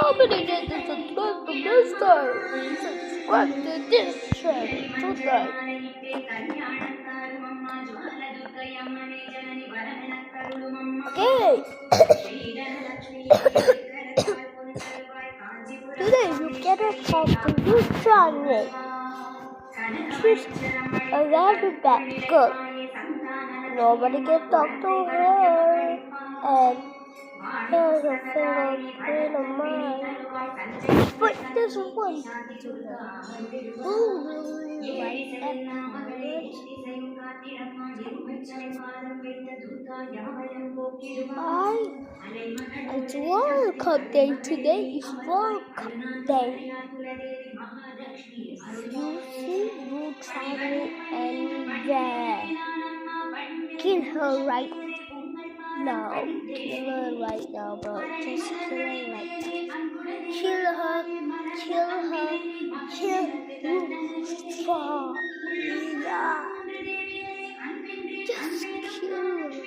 Nobody did this subscribe to Mr. Subscribe to this channel today. Okay. Today you cannot talk to this channel. She's a very bad girl. Nobody can talk to her. And there's a friend of mine. But there's one. Who really like that much? It's World Cup Day. Today is World Cup Day. You see, you travel anywhere. Kill her right now. Kill her right now, bro. Just kill her right now. Kill her. Kill her. Kill you. Yeah. Just kill her.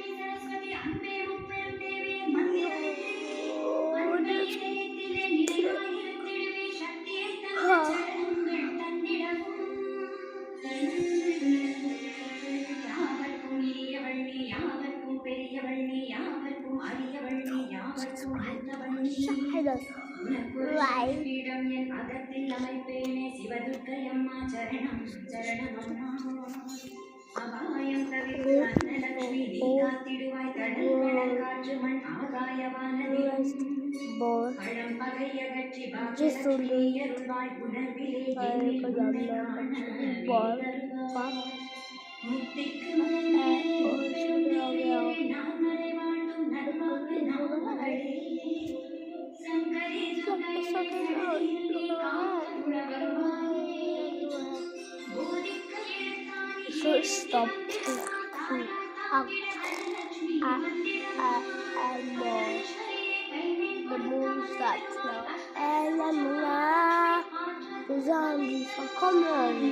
Should stop to out the moon starts now. The zombies are coming.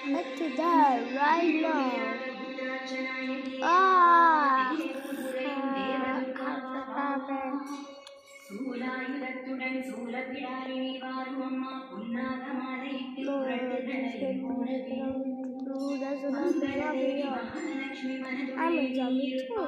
Let's do that right now. I'm a zombie too.